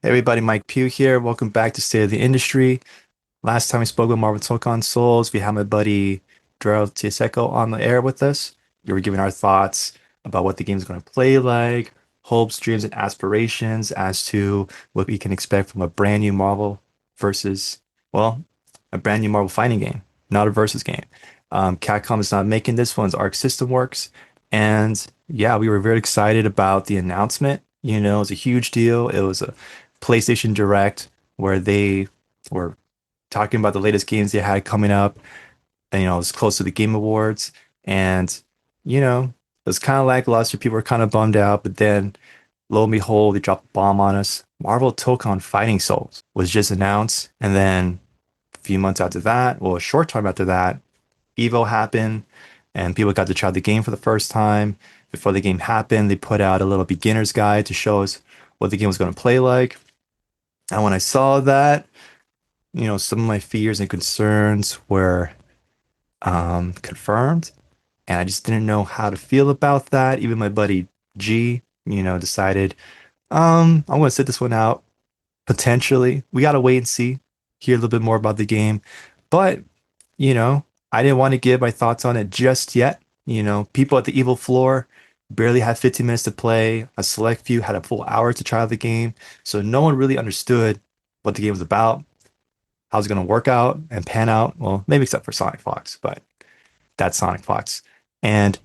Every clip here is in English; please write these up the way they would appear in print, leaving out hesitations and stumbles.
Hey everybody, Mike Pugh here. Welcome back to State of the Industry. Last time we spoke with Marvel Tokon Souls, we had my buddy Darrell Tiaseco on the air with us. We were giving our thoughts about what the game's going to play like, hopes, dreams, and aspirations as to what we can expect from a brand new Marvel versus, well, a brand new Marvel fighting game, not a versus game. Capcom is not making this one's Arc System Works. And yeah, we were very excited about the announcement. It was a huge deal. It was a PlayStation Direct where they were talking about the latest games they had coming up. And, it was close to the Game Awards. And, it was kind of lackluster. People were kind of bummed out. But then, lo and behold, they dropped a bomb on us. Marvel Tokon Fighting Souls was just announced. And then a few months after that, well, a short time after that, Evo happened. And people got to try the game for the first time. Before the game happened, they put out a little beginner's guide to show us what the game was going to play like. And when I saw that, some of my fears and concerns were confirmed, and I just didn't know how to feel about that. Even my buddy G, decided, I'm going to sit this one out. Potentially, we got to wait and see, hear a little bit more about the game. But, you know, I didn't want to give my thoughts on it just yet. People at the Evil floor barely had 15 minutes to play. A select few had a full hour to try out the game. So no one really understood what the game was about, how it's going to work out and pan out. Well, maybe except for Sonic Fox, but that's Sonic Fox. And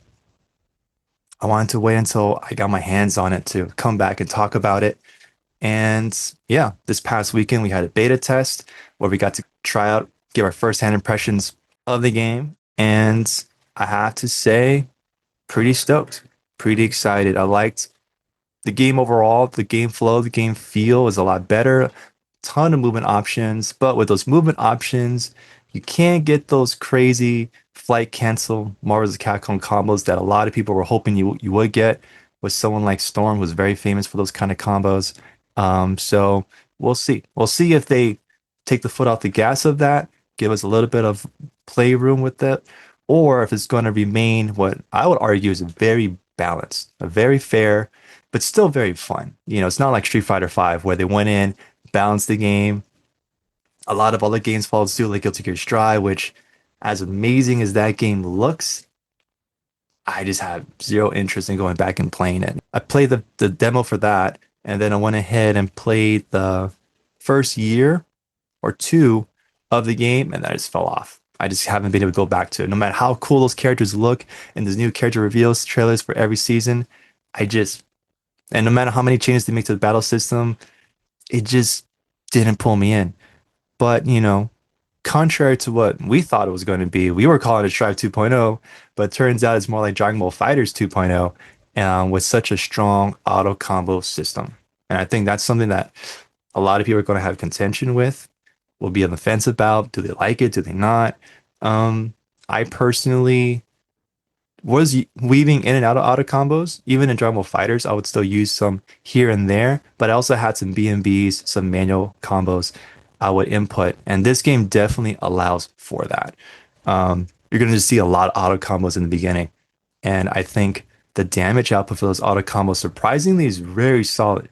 I wanted to wait until I got my hands on it to come back and talk about it. And yeah, this past weekend we had a beta test where we got to try out, give our first-hand impressions of the game. And I have to say, pretty stoked, pretty excited. I liked the game overall, the game flow, the game feel is a lot better. Ton of movement options, but with those movement options, you can't get those crazy flight cancel Marvel vs. Capcom combos that a lot of people were hoping you would get with someone like Storm, who's very famous for those kind of combos. So we'll see. We'll see if they take the foot off the gas of that, give us a little bit of playroom with it, or if it's going to remain what I would argue is a very balanced, a very fair, but still very fun. It's not like Street Fighter V where they went in, balanced the game. A lot of other games followed suit, like Guilty Gear Strive, which, as amazing as that game looks, I just have zero interest in going back and playing it. I played the demo for that, and then I went ahead and played the first year or two of the game, and I just fell off. I just haven't been able to go back to it. No matter how cool those characters look and there's new character reveals trailers for every season, I just, and no matter how many changes they make to the battle system, it just didn't pull me in. But, contrary to what we thought it was going to be, we were calling it Strive 2.0, but it turns out it's more like Dragon Ball Fighters 2.0, with such a strong auto combo system. And I think that's something that a lot of people are going to have contention with, will be on the fence about. Do they like it? Do they not? I personally was weaving in and out of auto combos. Even in Dragon Ball Fighters, I would still use some here and there, but I also had some BMBs, some manual combos I would input. And this game definitely allows for that. You're going to see a lot of auto combos in the beginning. And I think the damage output for those auto combos surprisingly is very solid.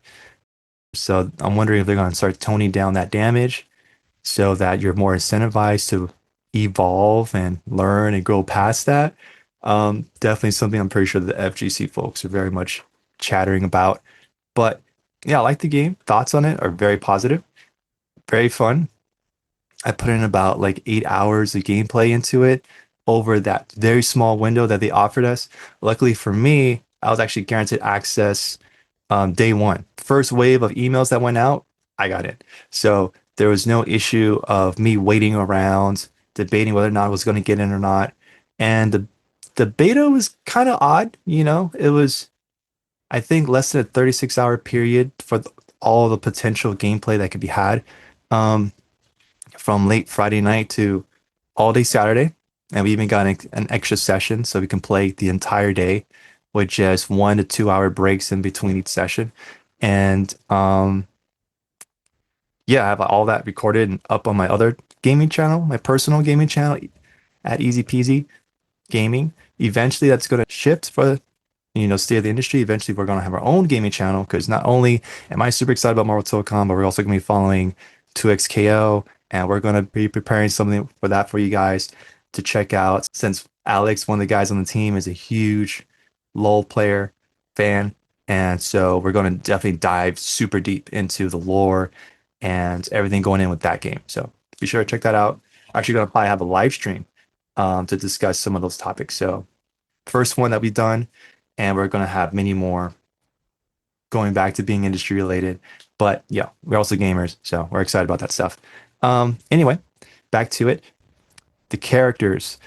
So I'm wondering if they're going to start toning down that damage so that you're more incentivized to evolve and learn and grow past that. Definitely something I'm pretty sure the FGC folks are very much chattering about. But yeah, I like the game. Thoughts on it are very positive, very fun. I put in about like 8 hours of gameplay into it over that very small window that they offered us. Luckily for me, I was actually guaranteed access day one. First wave of emails that went out, I got it. So there was no issue of me waiting around, debating whether or not I was going to get in or not. And the beta was kind of odd, It was, I think, less than a 36-hour period for all the potential gameplay that could be had. From late Friday night to all day Saturday. And we even got an extra session so we can play the entire day with just 1 to 2 hour breaks in between each session. And yeah, I have all that recorded and up on my other gaming channel, my personal gaming channel at Easy Peasy Gaming. Eventually that's going to shift for, state of the industry. Eventually, we're going to have our own gaming channel because not only am I super excited about Marvel Tokon, but we're also going to be following 2XKO, and we're going to be preparing something for that for you guys to check out. Since Alex, one of the guys on the team, is a huge LoL player fan, and so we're going to definitely dive super deep into the lore and everything going in with that game. So be sure to check that out. Actually, going to probably have a live stream to discuss some of those topics. So first one that we've done, and we're going to have many more going back to being industry related. But yeah, we're also gamers, so we're excited about that stuff. Anyway, back to it. The characters.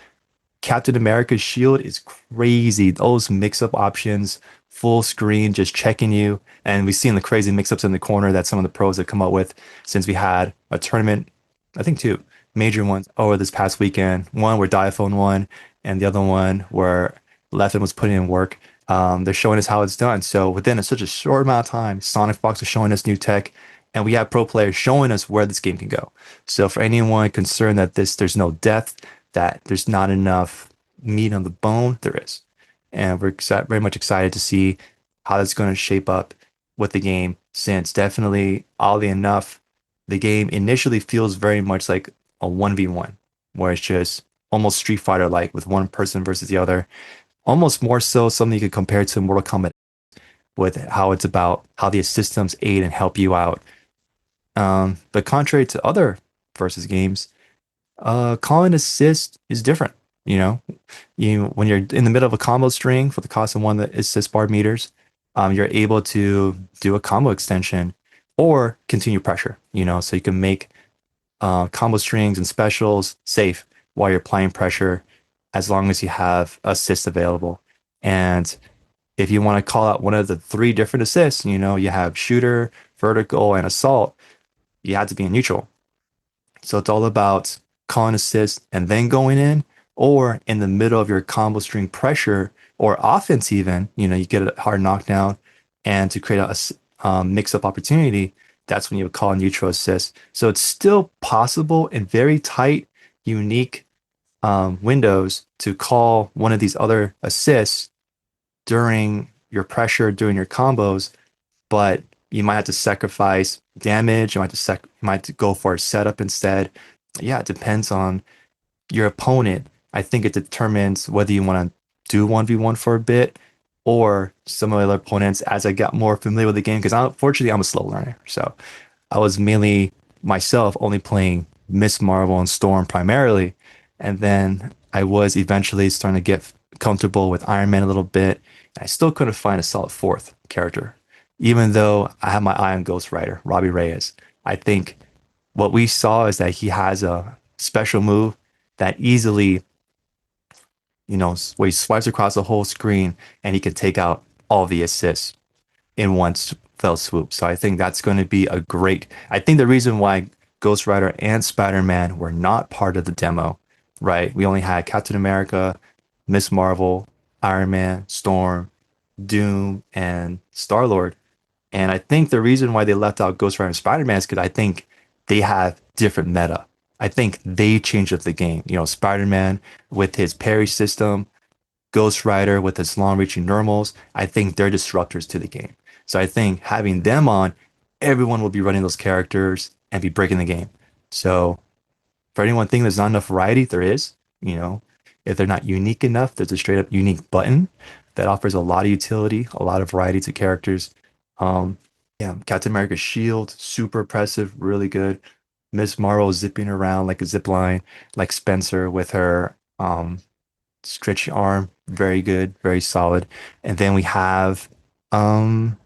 Captain America's shield is crazy. Those mix-up options, full screen, just checking you. And we've seen the crazy mix-ups in the corner that some of the pros have come up with since we had a tournament, I think two major ones over this past weekend. One where Diaphone won, and the other one where Leffen was putting in work. They're showing us how it's done. So within such a short amount of time, Sonic Fox is showing us new tech, and we have pro players showing us where this game can go. So for anyone concerned that there's no depth, that there's not enough meat on the bone, there is. And we're very much excited to see how that's going to shape up with the game, since definitely, oddly enough, the game initially feels very much like a 1v1, where it's just almost Street Fighter like with one person versus the other. Almost more so something you could compare to Mortal Kombat with how it's about how the systems aid and help you out. But contrary to other versus games, call and assist is different. You know, when you're in the middle of a combo string for the cost of one of the assist bar meters, you're able to do a combo extension or continue pressure. So you can make combo strings and specials safe while you're applying pressure, as long as you have assists available. And if you want to call out one of the three different assists, you have shooter, vertical, and assault, you have to be in neutral. So it's all about calling assist and then going in, or in the middle of your combo string pressure or offense even, you get a hard knockdown, and to create a mix-up opportunity, that's when you would call a neutral assist. So it's still possible in very tight, unique windows to call one of these other assists during your pressure, during your combos, but you might have to sacrifice damage. You might have to go for a setup instead. Yeah, it depends on your opponent. I think it determines whether you want to do 1v1 for a bit, or some of the other opponents as I got more familiar with the game. Because unfortunately, I'm a slow learner. So I was mainly myself only playing Miss Marvel and Storm primarily. And then I was eventually starting to get comfortable with Iron Man a little bit. I still couldn't find a solid fourth character, even though I have my eye on Ghost Rider, Robbie Reyes. I think what we saw is that he has a special move that easily, where he swipes across the whole screen and he can take out all the assists in one fell swoop. So I think that's going to be a great. I think the reason why Ghost Rider and Spider-Man were not part of the demo, right? We only had Captain America, Miss Marvel, Iron Man, Storm, Doom, and Star-Lord. And I think the reason why they left out Ghost Rider and Spider-Man is because I think they have different meta. I think they changed up the game. Spider-Man with his parry system, Ghost Rider with his long-reaching normals. I think they're disruptors to the game. So I think having them on, everyone will be running those characters and be breaking the game. So for anyone thinking there's not enough variety, there is. If they're not unique enough, there's a straight up unique button that offers a lot of utility, a lot of variety to characters. Um, yeah, Captain America's shield, super impressive, really good. Miss Marvel zipping around like a zip line, like Spencer with her stretchy arm, very good, very solid. And then we have um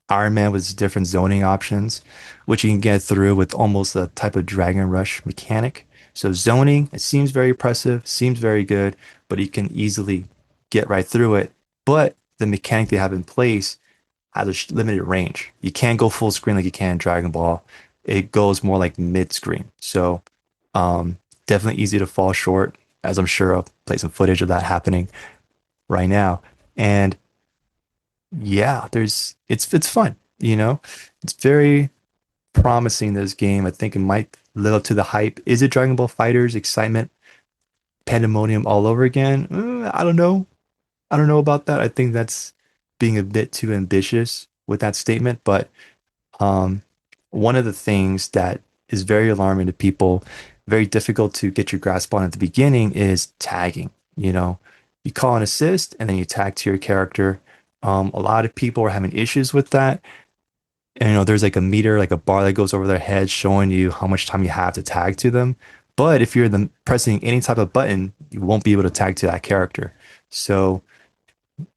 Iron Man with different zoning options, which you can get through with almost a type of Dragon Rush mechanic. So zoning, it seems very impressive, seems very good, but you can easily get right through it. But the mechanic they have in place has a limited range. You can't go full screen like you can in Dragon Ball. It goes more like mid screen. So definitely easy to fall short, as I'm sure I'll play some footage of that happening right now. And yeah, it's fun, It's very promising, this game. I think it might live up to the hype. Is it Dragon Ball Fighters excitement, pandemonium all over again? I don't know. I don't know about that. I think that's being a bit too ambitious with that statement, but um, one of the things that is very alarming to people, very difficult to get your grasp on at the beginning is tagging. You know, you call an assist and then you tag to your character. A lot of people are having issues with that. And, there's like a meter, like a bar that goes over their head showing you how much time you have to tag to them. But if you're pressing any type of button, you won't be able to tag to that character. So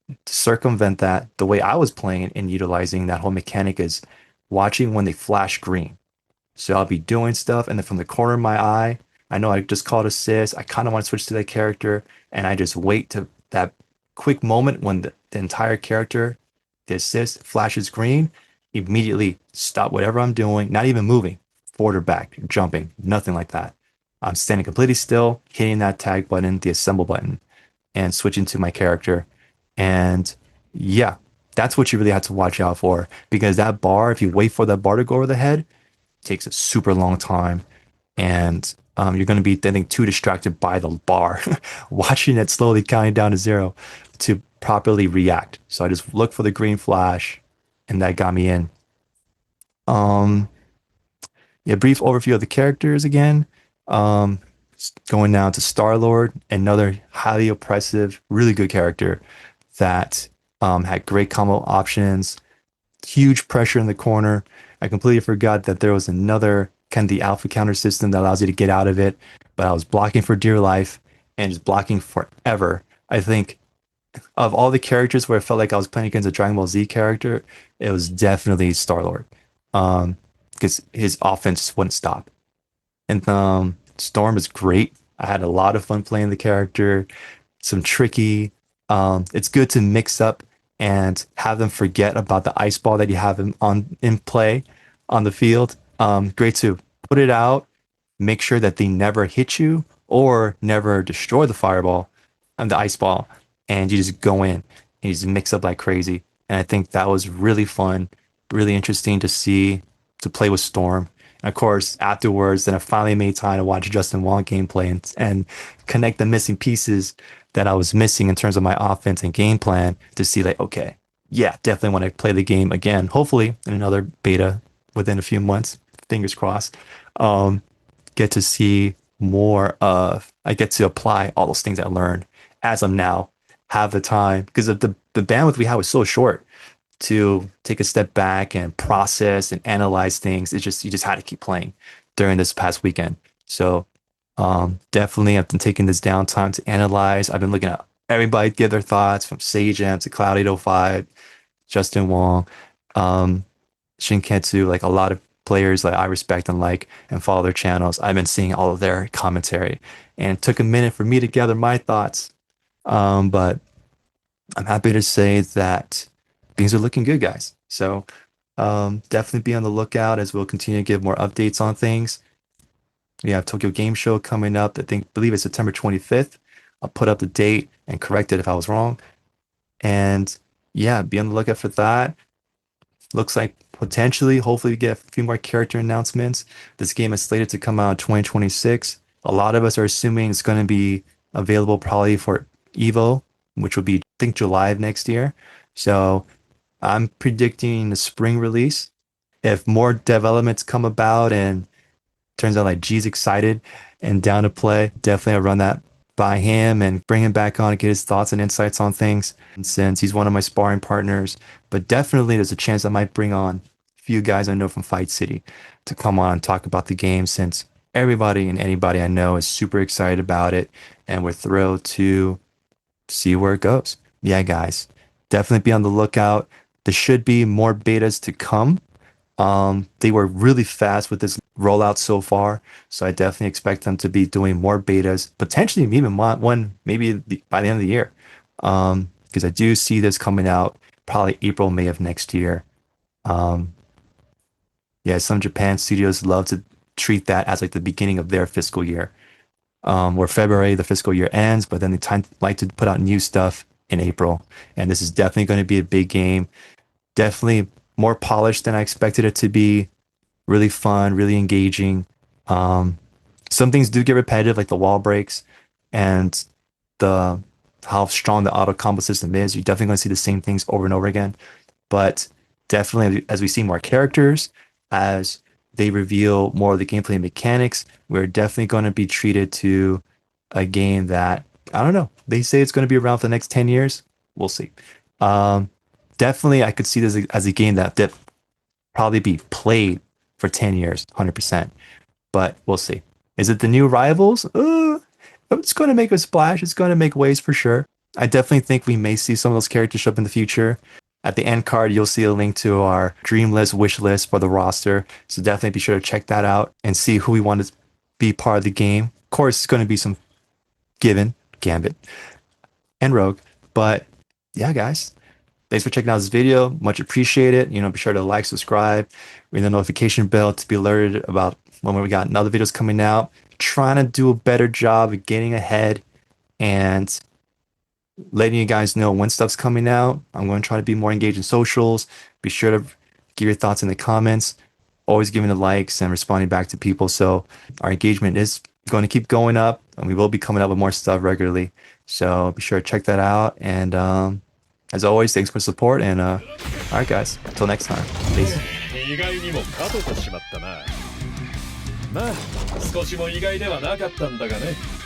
to circumvent that, the way I was playing and utilizing that whole mechanic is watching when they flash green. So I'll be doing stuff, and then from the corner of my eye, I know I just called assist. I kind of want to switch to that character, and I just wait to that quick moment when the entire character, the assist flashes green, immediately stop whatever I'm doing, not even moving, forward or back, jumping, nothing like that. I'm standing completely still, hitting that tag button, the assemble button, and switching to my character. And yeah, that's what you really have to watch out for because that bar, if you wait for that bar to go over the head, takes a super long time, and you're going to be, I think, too distracted by the bar, watching it slowly counting down to zero to properly react. So I just looked for the green flash, and that got me in. Um, yeah, brief overview of the characters again. Um, Going down to Star-Lord, another highly oppressive, really good character that had great combo options, huge pressure in the corner. I completely forgot that there was another kind of the alpha counter system that allows you to get out of it, but I was blocking for dear life and just blocking forever. I think of all the characters where I felt like I was playing against a Dragon Ball Z character, it was definitely Star-Lord. Because his offense wouldn't stop. And Storm is great. I had a lot of fun playing the character. Some tricky. It's good to mix up and have them forget about the ice ball that you have in play on the field. Great to put it out, make sure that they never hit you or never destroy the fireball and the ice ball, and you just go in and you just mix up like crazy. And I think that was really fun, really interesting to see to play with Storm. And of course, afterwards, then I finally made time to watch Justin Wong gameplay and connect the missing pieces that I was missing in terms of my offense and game plan to see like, okay, yeah, definitely want to play the game again. Hopefully in another beta within a few months, fingers crossed. Um, get to see more of, I get to apply all those things I learned as I'm now have the time because of the bandwidth we have was so short to take a step back and process and analyze things. It's just you just had to keep playing during this past weekend. So definitely I've been taking this downtime to analyze. I've been looking at everybody give their thoughts from Sagem to Cloud805, Justin Wong, um, Shinketsu, like a lot of players that I respect and like and follow their channels. I've been seeing all of their commentary and it took a minute for me to gather my thoughts. But I'm happy to say that things are looking good, guys. So definitely be on the lookout as we'll continue to give more updates on things. We have Tokyo Game Show coming up. Believe it's September 25th. I'll put up the date and correct it if I was wrong. And yeah, be on the lookout for that. Looks like potentially, hopefully, we get a few more character announcements. This game is slated to come out in 2026. A lot of us are assuming it's going to be available probably for Evo, which will be, I think, July of next year. So I'm predicting the spring release. If more developments come about and turns out like G's excited and down to play, definitely I'll run that by him and bring him back on and get his thoughts and insights on things. And since he's one of my sparring partners, but definitely there's a chance I might bring on a few guys I know from Fight City to come on and talk about the game since everybody and anybody I know is super excited about it and we're thrilled to see where it goes. Yeah, guys, definitely be on the lookout. There should be more betas to come. They were really fast with this rollout so far, so I definitely expect them to be doing more betas, potentially even one maybe by the end of the year. Because I do see this coming out probably April, May of next year. Um, yeah, some Japan studios love to treat that as like the beginning of their fiscal year, where February the fiscal year ends, but then they like to put out new stuff in April, and this is definitely going to be a big game. Definitely more polished than I expected it to be. Really fun, really engaging. Um, some things do get repetitive, like the wall breaks and the how strong the auto combo system is. You're definitely going to see the same things over and over again. But definitely, as we see more characters, as they reveal more of the gameplay mechanics, we're definitely going to be treated to a game that, I don't know, they say it's going to be around for the next 10 years. We'll see. Um, Definitely, I could see this as a game that probably be played for 10 years, 100%. But we'll see. Is it the new rivals? It's going to make a splash. It's going to make waves for sure. I definitely think we may see some of those characters show up in the future. At the end card, you'll see a link to our dream list, wish list for the roster. So definitely be sure to check that out and see who we want to be part of the game. Of course, it's going to be some given, Gambit, and Rogue. But yeah, guys, thanks for checking out this video. Much appreciated. Be sure to like, subscribe, ring the notification bell to be alerted about when we got another videos coming out. Trying to do a better job of getting ahead and letting you guys know when stuff's coming out. I'm going to try to be more engaged in socials. Be sure to give your thoughts in the comments. Always giving the likes and responding back to people. So our engagement is going to keep going up, and we will be coming up with more stuff regularly. So be sure to check that out. And as always, thanks for the support. And all right, guys, until next time. Peace. 意外にも勝ててしまったな。まあ少しも意外ではなかったんだがね。